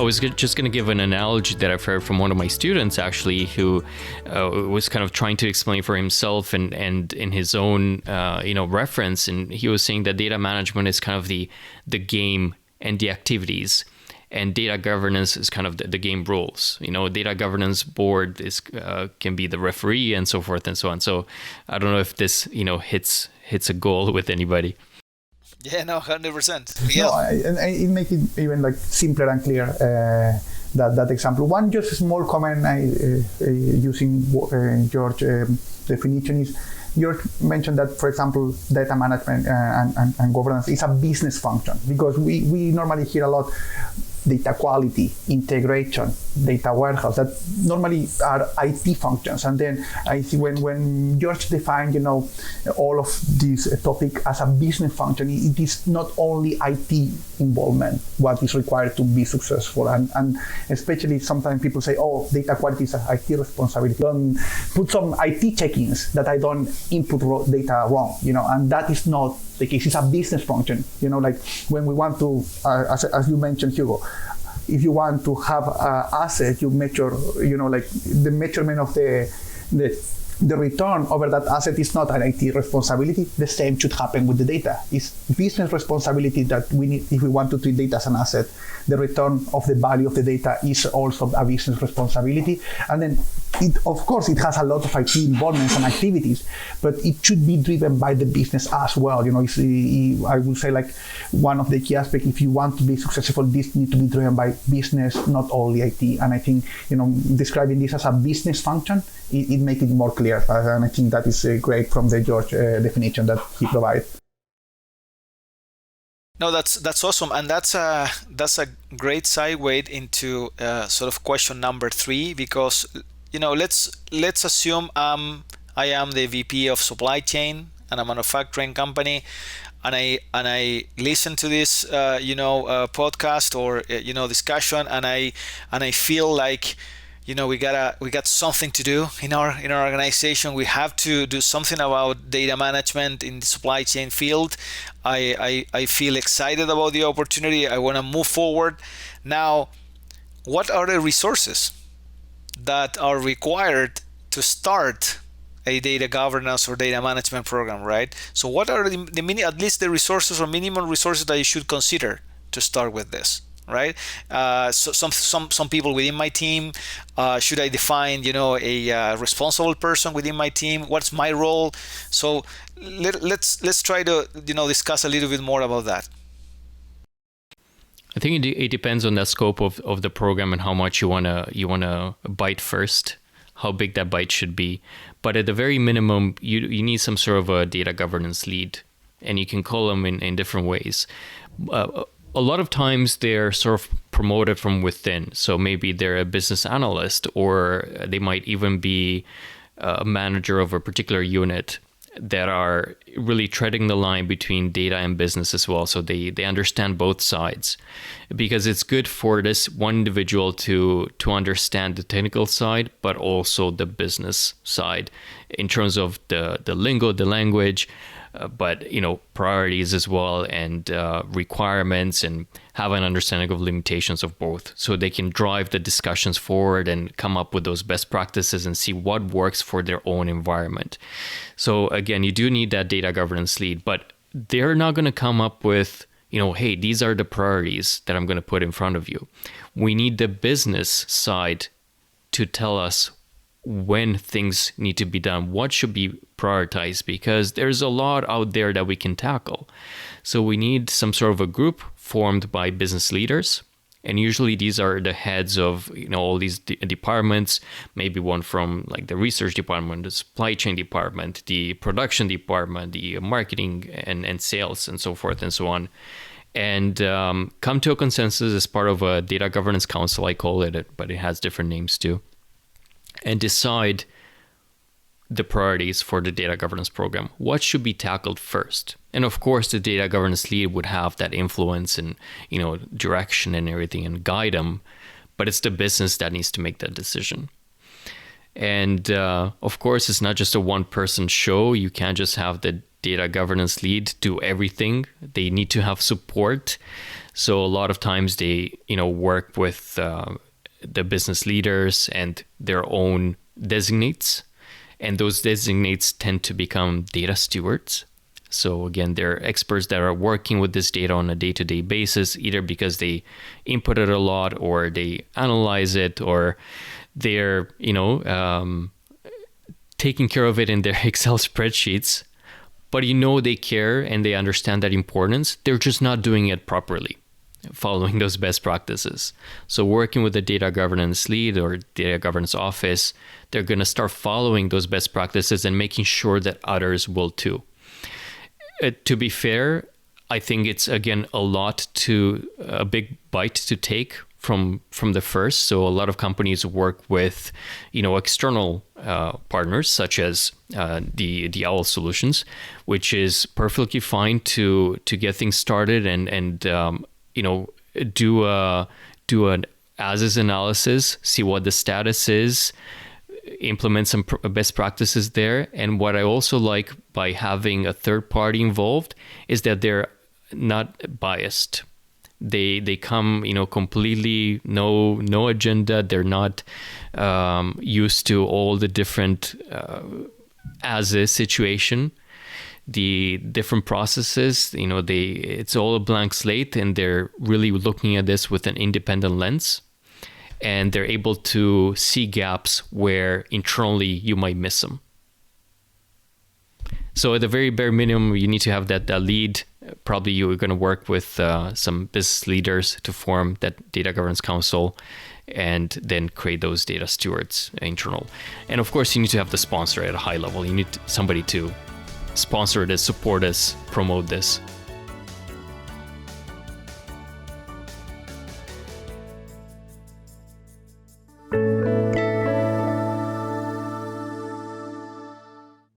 was just going to give an analogy that I've heard from one of my students, actually, who was kind of trying to explain for himself and in his own reference, and he was saying that data management is kind of the game and the activities, and data governance is kind of the game rules. Data governance board is can be the referee and so forth and so on. So I don't know if this hits a goal with anybody. Yeah, no, 100%. Yeah. No, and it makes it even like simpler and clear. That example. One just small comment using George definition is, George mentioned that, for example, data management and governance is a business function, because we normally hear a lot data quality, integration, data warehouse, that normally are IT functions. And then I see when George defined, all of this topic as a business function, it is not only IT involvement what is required to be successful. And especially sometimes people say, oh, data quality is an IT responsibility. Don't put some IT check-ins that I don't input data wrong, and that is not the case. It's a business function. Like when we want to, as you mentioned, Hugo, if you want to have an asset, you measure, like the measurement of the return over that asset is not an IT responsibility. The same should happen with the data. It's business responsibility that we need. If we want to treat data as an asset, the return of the value of the data is also a business responsibility. And then, of course, it has a lot of IT involvements and activities, but it should be driven by the business as well. I would say, like, one of the key aspects, if you want to be successful, this needs to be driven by business, not only IT. And I think, describing this as a business function, it makes it more clear. And I think that is great from the George definition that he provides. No, that's awesome, and that's a great segue into sort of question number 3, because let's assume I am the VP of supply chain and a manufacturing company, and I listen to this podcast or discussion, and I feel like we got something to do in our organization. We have to do something about data management in the supply chain field. I feel excited about the opportunity. I want to move forward. Now, what are the resources that are required to start a data governance or data management program, right? So what are at least the resources or minimum resources that you should consider to start with this? Right? So some people within my team, should I define, a responsible person within my team? What's my role? So let's try to, discuss a little bit more about that. I think it depends on the scope of the program and how much you wanna bite first, how big that bite should be. But at the very minimum, you need some sort of a data governance lead, and you can call them in different ways. A lot of times they're sort of promoted from within. So maybe they're a business analyst, or they might even be a manager of a particular unit that are really treading the line between data and business as well. So they understand both sides, because it's good for this one individual to understand the technical side, but also the business side in terms of the lingo, the language, but priorities as well, and requirements, and have an understanding of limitations of both, so they can drive the discussions forward and come up with those best practices and see what works for their own environment. So again, you do need that data governance lead, but they're not going to come up with, hey, these are the priorities that I'm going to put in front of you. We need the business side to tell us when things need to be done, what should be prioritized, because there's a lot out there that we can tackle. So we need some sort of a group formed by business leaders, and usually these are the heads of all these departments, maybe one from like the research department, the supply chain department, the production department, the marketing and sales, and so forth and so on, and come to a consensus as part of a data governance council, I call it, but it has different names too, and decide the priorities for the data governance program. What should be tackled first? And of course, the data governance lead would have that influence and direction and everything, and guide them. But it's the business that needs to make that decision. And of course, it's not just a one-person show. You can't just have the data governance lead do everything. They need to have support. So a lot of times they, work with the business leaders and their own designates, and those designates tend to become data stewards. So again, they're experts that are working with this data on a day-to-day basis, either because they input it a lot, or they analyze it, or they're, taking care of it in their Excel spreadsheets. But they care and they understand that importance. They're just not doing it properly, following those best practices. So working with the data governance lead or data governance office, they're going to start following those best practices and making sure that others will too. To be fair, I think it's, again, a big bite to take from the first. So a lot of companies work with, external partners, such as the OWL solutions, which is perfectly fine to get things started and do an as-is analysis, see what the status is, implement some best practices there. And what I also like by having a third party involved is that they're not biased. They come, completely no agenda. They're not used to all the different as-is situation, the different processes. It's all a blank slate, and they're really looking at this with an independent lens. And they're able to see gaps where internally you might miss them. So at the very bare minimum, you need to have that lead. Probably you're going to work with some business leaders to form that data governance council, and then create those data stewards internal. And of course, you need to have the sponsor at a high level. You need somebody to sponsor this, support this, promote this.